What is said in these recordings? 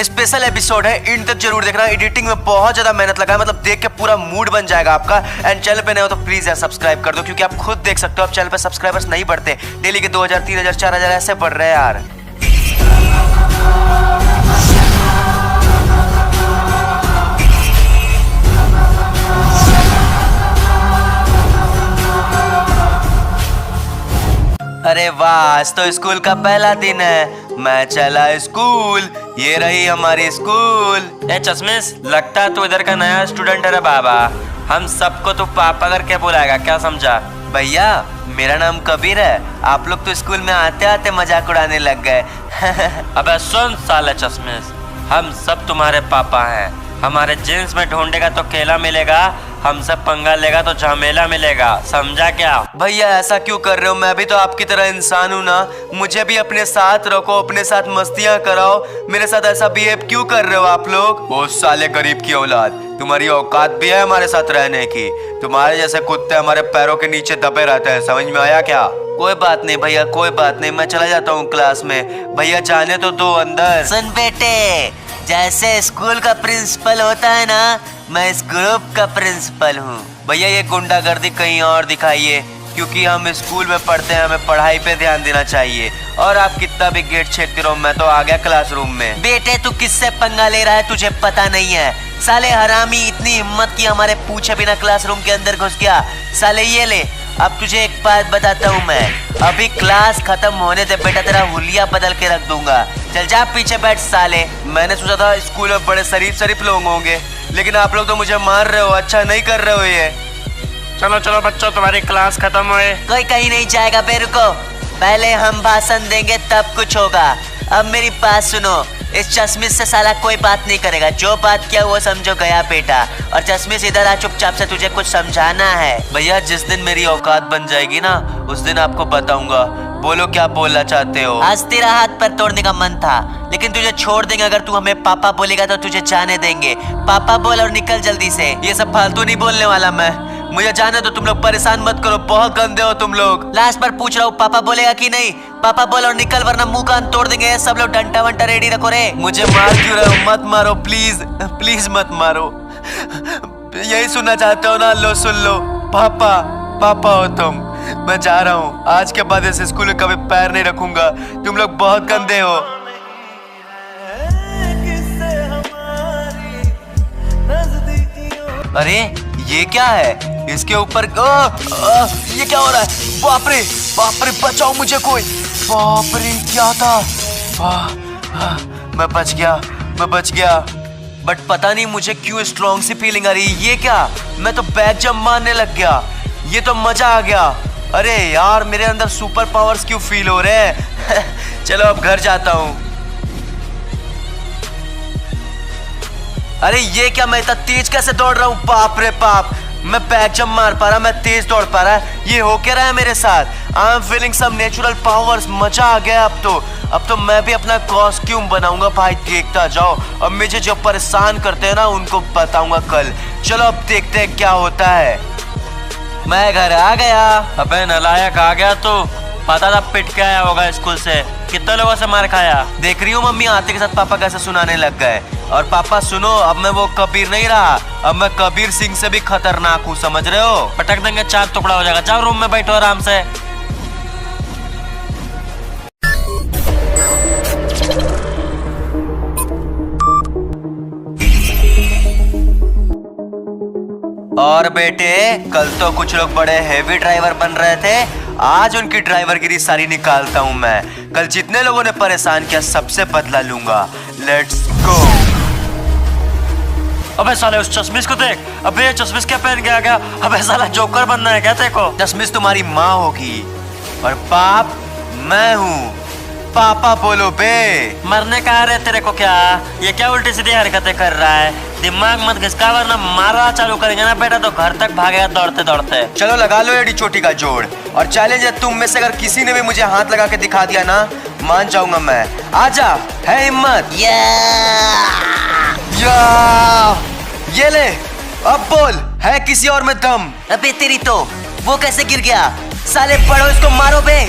Special episode है, इन तक जरूर देखना। एडिटिंग में बहुत ज्यादा मेहनत लगा है, मतलब देख के पूरा मूड बन जाएगा आपका। एंड चैनल पे नए हो तो प्लीज यार सब्सक्राइब कर दो, क्योंकि आप खुद देख सकते हो, अब चैनल पे सब्सक्राइबर्स नहीं बढ़ते, डेली के 2000 3000 4000 ऐसे बढ़ रहे हैं यार। अरे वाह, आज तो स्कूल का पहला दिन है, मैं चला स्कूल। ये रही हमारी स्कूल। ए चश्मिश, लगता है तू इधर का नया स्टूडेंट है रे बाबा। हम सबको तू पापा करके बुलाएगा, क्या समझा? भैया मेरा नाम कबीर है, आप लोग तो स्कूल में आते आते मजाक उड़ाने लग गए। अबे सुन साले चश्मिश, हम सब तुम्हारे पापा हैं। हमारे जींस में ढूंढेगा तो केला मिलेगा, हमसे पंगा लेगा तो झमेला मिलेगा, समझा क्या? भैया ऐसा क्यों कर रहे हो? मैं भी तो आपकी तरह इंसान हूँ ना, मुझे भी अपने साथ रखो, अपने साथ मस्तियाँ कराओ। मेरे साथ ऐसा बिहेव क्यों कर रहे हो आप लोग? वो साले गरीब की औलाद, तुम्हारी औकात भी है हमारे साथ रहने की? तुम्हारे जैसे कुत्ते हमारे पैरों के नीचे दबे रहते हैं, समझ में आया क्या? कोई बात नहीं भैया, कोई बात नहीं, मैं चला जाता हूँ क्लास में। भैया जाने तो दो अंदर। सुन बेटे, जैसे स्कूल का प्रिंसिपल होता है ना, मैं इस ग्रुप का प्रिंसिपल हूँ। भैया ये गुंडागर्दी कहीं और दिखाइए, क्योंकि हम स्कूल में पढ़ते हैं, हमें पढ़ाई पे ध्यान देना चाहिए। और आप कितना भी गेट छेड़ते रहो, मैं तो आ गया क्लासरूम में। बेटे तू किससे पंगा ले रहा है, तुझे पता नहीं है? साले हरामी, इतनी हिम्मत की हमारे पूछे बिना क्लासरूम के अंदर घुस गया। साले ये ले, अब तुझे एक बात बताता हूँ मैं, अभी क्लास खत्म होने से बेटा तेरा हुलिया बदल के रख दूंगा। चल जा पीछे बैठ साले। मैंने सोचा था स्कूल में बड़े शरीफ लोग होंगे, लेकिन आप लोग तो मुझे मार रहे हो, अच्छा नहीं कर रहे हो ये। चलो चलो बच्चों, तुम्हारी क्लास खत्म हुई। कोई कहीं नहीं जाएगा बे, रुको, पहले हम भाषण देंगे तब कुछ होगा। अब मेरी बात सुनो, इस चश्मिश से साला कोई बात नहीं करेगा, जो बात किया वो समझो गया बेटा। और चश्मिश इधर आ, चुपचाप से, तुझे कुछ समझाना है। भैया जिस दिन मेरी औकात बन जाएगी ना, उस दिन आपको बताऊंगा। बोलो क्या बोलना चाहते हो? आज तेरा हाथ पर तोड़ने का मन था, लेकिन तुझे छोड़ देंगे। अगर तू हमें पापा बोलेगा तो तुझे जाने देंगे। पापा बोल और निकल जल्दी से। ये सब फालतू नहीं बोलने वाला मैं, मुझे जाने दो। तुम लोग परेशान मत करो, बहुत गंदे हो तुम लोग। लास्ट बार पूछ रहा हूँ, पापा बोलेगा कि नहीं? पापा बोल और निकल, वरना मुंह कान तोड़ देंगे। सब लोग डंटा वंटा रेडी रखो रे। मुझे मार क्यों रहे हो? मत मारो प्लीज, प्लीज मत मारो। यही सुनना चाहते हो ना? लो सुन लो, पापा पापा हो तुम। मैं जा रहा हूँ, आज के बाद इस स्कूल में कभी पैर नहीं रखूंगा। तुम लोग बहुत गंदे हो। अरे ये क्या है? इसके ऊपर ये क्या हो रहा है? बाप रे बचाओ मुझे कोई। बाप रे क्या था? मैं बच गया। बट पता नहीं मुझे क्यों स्ट्रॉन्ग सी फीलिंग आ रही है। ये क्या? मैं तो बैक जंप मारने लग गया, ये तो मजा आ गया। अरे यार मेरे अंदर सुपर पावर्स क्यों फील हो रहे हैं? चलो अब घर जाता हूँ। अरे ये क्या, मैं इतना तेज कैसे दौड़ रहा हूँ? बाप रे बाप, मैं बैक जंप मार पा रहा, मैं तेज दौड़ पा रहा। ये हो क्या रहा है मेरे साथ? I am feeling some natural powers. मजा आ गया अब तो मैं भी अपना कॉस्ट्यूम बनाऊंगा भाई, देखता जाओ। अब मुझे जो परेशान करते हैं ना, उनको बताऊंगा कल। चलो अब देखते हैं क्या होता है। मैं घर आ गया। अबे नालायक, आ गया तू? पता था पिट के आया होगा स्कूल से। कितने लोगों से मार खाया? देख रही हूँ मम्मी आते के साथ पापा कैसे सुनाने लग गए। और पापा सुनो, अब मैं वो कबीर नहीं रहा, अब मैं कबीर सिंह से भी खतरनाक हूँ, समझ रहे हो? पटक देंगे, 4 टुकड़ा हो जाएगा। जाओ रूम में बैठो आराम से। और बेटे, कल तो कुछ लोग बड़े हेवी ड्राइवर बन रहे थे, आज उनकी ड्राइवरगिरी सारी निकालता हूँ मैं। कल जितने लोगों ने परेशान किया सबसे बदला लूंगा। Let's go. अबे साले उस चश्मिश को देख। अबे ये चश्मिश क्या पहन के आ गया? अबे साला जोकर बनना है क्या देखो? चश्मिश तुम्हारी माँ होगी और बाप मैं हूँ। पापा बोलो बे। मरने का रहे तेरे को क्या? ये क्या उल्टी सीधी हरकतें कर रहा है? दिमाग मत घिसका, वरना मारना चालू करेंगे ना बेटा तो घर तक भागेगा दौड़ते दौड़ते। चलो लगा लो एडी चोटी का जोड़। और चैलेंज है, तुम में से अगर किसी ने भी मुझे हाथ लगा के दिखा दिया ना, मान जाऊंगा मैं। आजा, है हिम्मत? ये ले, अब बोल, है किसी और में दम? अबे तेरी तो, वो कैसे गिर गया? साले पढ़ो इसको, मारो बे।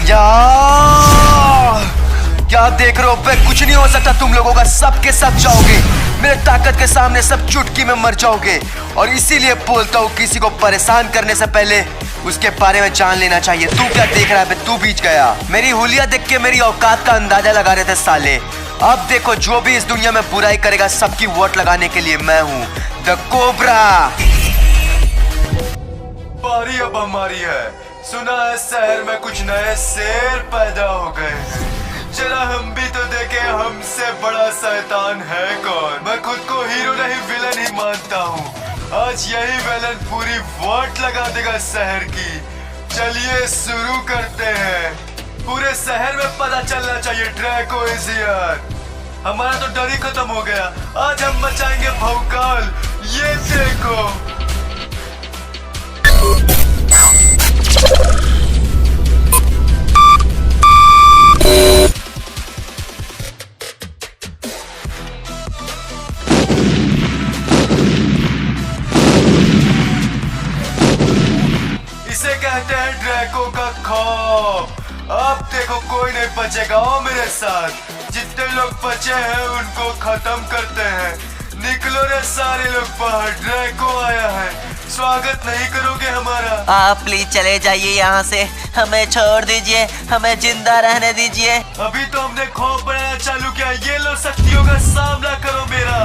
क्या देख रहे हो बे? कुछ नहीं हो सकता तुम लोगों का, सब के सब जाओगे। मेरे ताकत के सामने सब चुटकी में मर जाओगे। और इसीलिए बोलता हूँ, किसी को परेशान करने से पहले उसके बारे में जान लेना चाहिए। तू क्या देख रहा है बे? तू बीच गया। मेरी हुलिया देख के मेरी औकात का अंदाजा लगा रहे थे साले। अब देखो, जो भी इस दुनिया में बुराई करेगा, सबकी वोट लगाने के लिए मैं हूँ द कोबरा। बारी अब हमारी है। सुना है शहर में कुछ नए शेर पैदा हो गए हैं। जरा हम भी तो देखे, हमसे बड़ा शैतान है कौन। मैं खुद को हीरो नहीं विलन ही मानता हूँ। आज यही विलन पूरी वोट लगा देगा शहर की। चलिए शुरू करते हैं। पूरे शहर में पता चलना चाहिए ड्रैको इज हियर। हमारा तो डर ही खत्म हो गया। आज हम मचाएंगे भौकाल। ये देखो। इसे कहते हैं ड्रैको का खौफ। अब देखो, कोई नहीं बचेगा मेरे साथ। जितने लोग बचे हैं उनको खत्म करते हैं। निकलो रे सारे लोग बाहर, ड्रैको आया है। स्वागत नहीं करोगे हमारा? आप प्लीज चले जाइए यहाँ से, हमें छोड़ दीजिए, हमें जिंदा रहने दीजिए। अभी तो हमने खौफ बनाना चालू किया। ये लो, शक्तियों का सामना करो मेरा।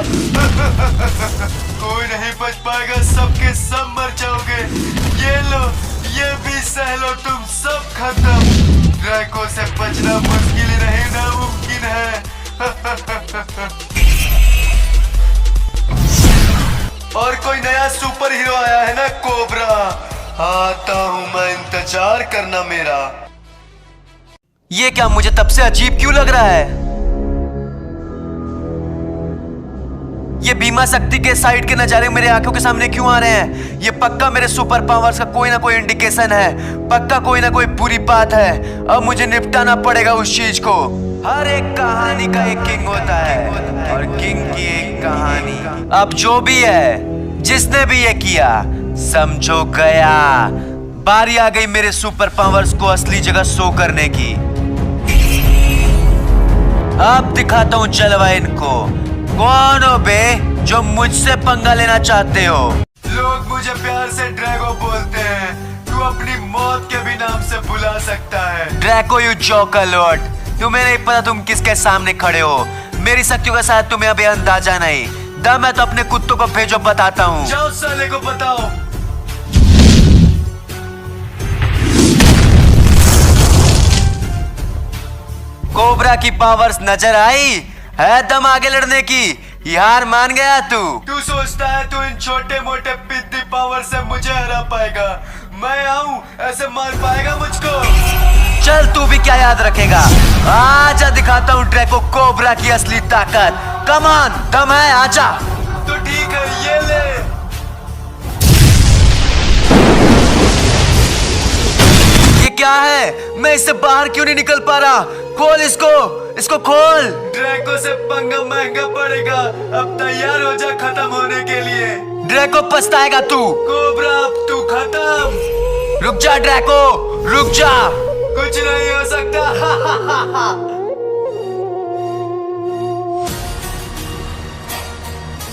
कोई नहीं बच पाएगा, सबके सब मर जाओगे। ये लो, ये भी सह लो, तुम सब खत्म। ड्रैको से बचना मुश्किल नहीं, नामुमकिन है। और कोई नया सुपर हीरो आया है ना, कोबरा। आता हूँ मैं, इंतजार करना मेरा। ये क्या, मुझे तब से अजीब क्यों लग रहा है? ये बीमा शक्ति के साइड के नजारे मेरे आंखों के सामने क्यों आ रहे हैं? ये पक्का मेरे सुपर पावर्स का कोई ना कोई इंडिकेशन है। पक्का कोई ना कोई बुरी बात है। अब मुझे निपटाना पड़ेगा उस चीज को। हर एक कहानी का एक किंग होता है और किंग की एक कहानी। अब जो भी है, जिसने भी ये किया, समझो गया। बारी आ गई मेरे सुपर पावर्स को असली जगह शो करने की। अब दिखाता हूँ जलवा इनको। कौन हो बे जो मुझसे पंगा लेना चाहते हो? लोग मुझे प्यार से ड्रैको बोलते हैं। तू अपनी मौत के भी नाम से बुला सकता है। Draco, you joker Lord. तुम्हें नहीं पता तुम किसके सामने खड़े हो। मेरी शक्तियों का शायद तुम्हें अभी अंदाजा नहीं। दम है तो अपने कुत्तों को भेजो, बताता हूँ। जाओ साले को बताओ। कोबरा की पावर्स नजर आई है? दम आगे लड़ने की। यार मान गया तू सोचता है तू इन छोटे मोटे पिद्दी पावर से मुझे हरा पाएगा? मैं आऊं ऐसे मार पाएगा मुझको? चल, तू भी क्या याद रखेगा। आजा, दिखाता हूँ ड्रैको कोबरा की असली ताकत। कम ऑन, दम है, आजा। तो ठीक है, ये ले। ये क्या है? मैं इससे बाहर क्यों नहीं निकल पा रहा? खोल इसको खोल। ड्रैको से पंगा महंगा पड़ेगा। अब तैयार हो जा खत्म होने के लिए। ड्रैको, पछताएगा तू। कोबरा, अब तू खत्म। रुक जा ड्रैको, रुक जा। कुछ नहीं हो सकता।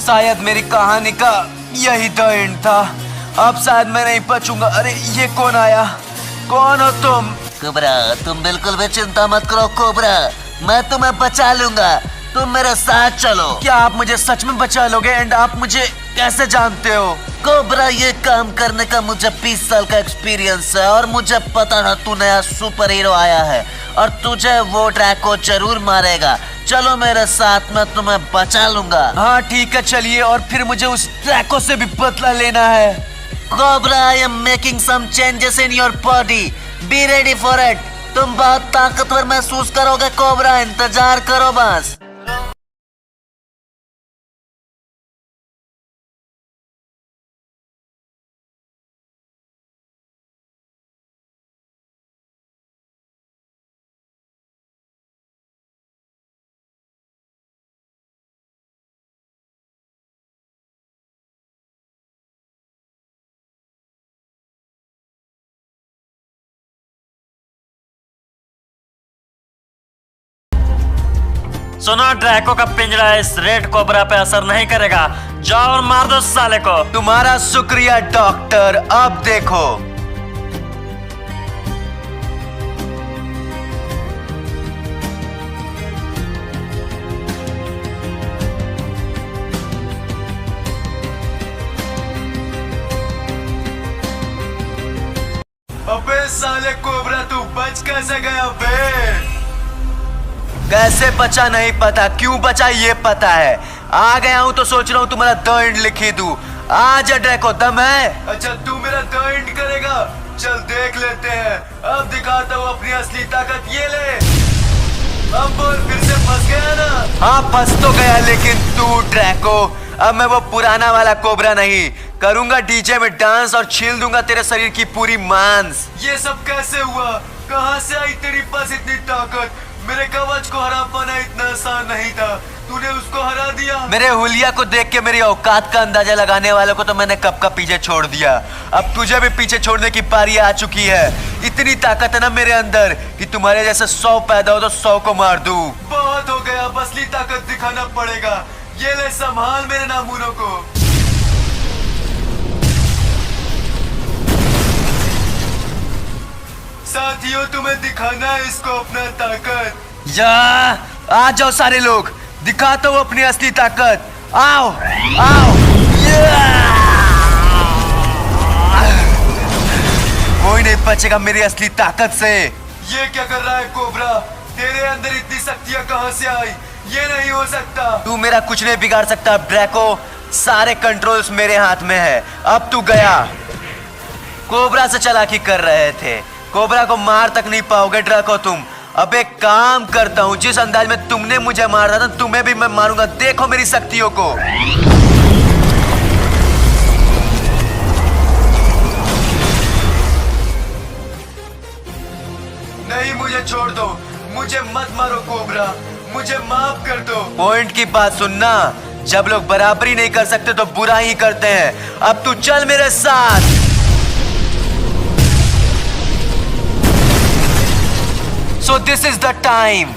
शायद मेरी कहानी का यही द एंड था। अब शायद मैं नहीं बचूंगा। अरे ये कौन आया? कौन हो तुम? कोबरा, तुम बिल्कुल भी चिंता मत करो कोबरा, मैं तुम्हें बचा लूंगा। तुम मेरे साथ चलो। क्या आप मुझे सच में बचा लोगे? एंड आप मुझे कैसे जानते हो? कोबरा, ये काम करने का मुझे 20 साल का एक्सपीरियंस है और मुझे पता था तू नया सुपर हीरो आया है और तुझे वो ड्रैको जरूर मारेगा। चलो मेरे साथ, मैं तुम्हें बचा लूंगा। हाँ ठीक है, चलिए। और फिर मुझे उस ड्रैको से भी बदला लेना है। Cobra, I am making some changes in your body, be ready for it. तुम बहुत ताकतवर महसूस करोगे कोबरा, इंतजार करो बस। सुनो, ड्रैको का पिंजरा इस रेड कोबरा पे असर नहीं करेगा। जाओ और मार दो साले को। तुम्हारा शुक्रिया डॉक्टर। अब देखो, अबे साले कोबरा, तू बच कैसे गया बे? कैसे बचा नहीं पता, क्यों बचा ये पता है। आ गया हूं तो सोच रहा हूं तुम्हारा द एंड लिखी दूं। आजा ड्रैको, दम है? अच्छा तू मेरा द एंड करेगा? चल देख लेते हैं। अब दिखाता हूं अपनी असली ताकत। ये ले। अब बोल, फिर से फंस गया ना? हाँ फंस तो गया, लेकिन तू ड्रैको, अब मैं वो पुराना वाला कोबरा नहीं, करूंगा डीजे में डांस और छील दूंगा तेरे शरीर की पूरी मांस। ये सब कैसे हुआ? कहां से आई तेरी पास इतनी ताकत? मेरे कवच को हरा पाना इतना आसान नहीं था, तूने उसको हरा दिया। मेरे हुलिया को देख के मेरी औकात का अंदाजा लगाने वालों को तो मैंने कब का पीछे छोड़ दिया। अब तुझे भी पीछे छोड़ने की पारी आ चुकी है। इतनी ताकत है ना मेरे अंदर कि तुम्हारे जैसे 100 पैदा हो तो 100 को मार दूं। बहुत हो गया, अब असली ताकत दिखाना पड़ेगा। ये ले, संभाल मेरे नामुनों को। साथियों, तुम्हें दिखाना है इसको अपना ताकत। या आ जाओ सारे लोग, दिखाता हूँ अपनी असली ताकत। आओ आओ। कोई नहीं बचेगा मेरी असली ताकत से। ये क्या कर रहा है कोबरा? तेरे अंदर इतनी शक्तियां कहां से आई? ये नहीं हो सकता। तू मेरा कुछ नहीं बिगाड़ सकता ड्रैको, सारे कंट्रोल्स मेरे हाथ में है। अब तू गया। कोबरा से चालाकी कर रहे थे, कोबरा को मार तक नहीं पाओगे ड्रैको तुम। अब एक काम करता हूं, जिस अंदाज में तुमने मुझे मारा था तुम्हें भी मैं मारूंगा। देखो मेरी शक्तियों को। नहीं, मुझे छोड़ दो, मुझे मत मारो कोबरा, मुझे माफ कर दो। पॉइंट की बात सुनना, जब लोग बराबरी नहीं कर सकते तो बुरा ही करते हैं। अब तू चल मेरे साथ। So this is the time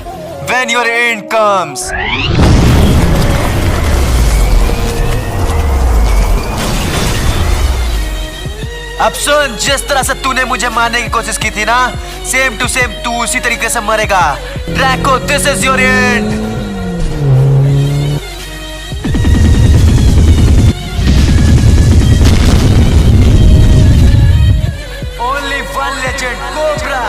when your end comes. अब सुन, जिस तरह से तूने मुझे मारने की कोशिश की थी ना, सेम टू सेम तू उसी तरीके से मरेगा। Draco, this is your and. Only one legend, Cobra.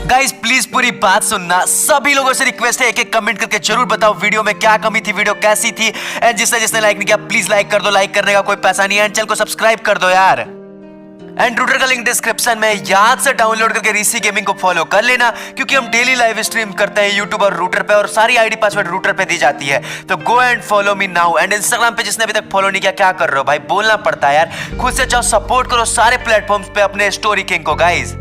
Guys please पूरी बात सुनना। सभी लोगों से रिक्वेस्ट है, एक एक कमेंट करके जरूर बताओ वीडियो में क्या कमी थी, वीडियो कैसी थी। एंड जिसने लाइक नहीं किया प्लीज लाइक कर दो, लाइक करने का कोई पैसा नहीं है। एंड चैनल को सब्सक्राइब कर दो यार। एंड रूटर का लिंक डिस्क्रिप्शन में, याद से डाउनलोड करके रीसी गेमिंग को फॉलो कर लेना, क्योंकि हम डेली लाइव स्ट्रीम करते हैं यूट्यूब और रूटर पे, और सारी आईडी पासवर्ड रूटर पे दी जाती है। तो go and follow me now. And Instagram पे जिसने अभी तक फॉलो नहीं किया, क्या कर रहे हो भाई, बोलना पड़ता है यार। खुद से जाओ, सपोर्ट करो सारे प्लेटफॉर्म्स पे अपने स्टोरी किंग को गाइज।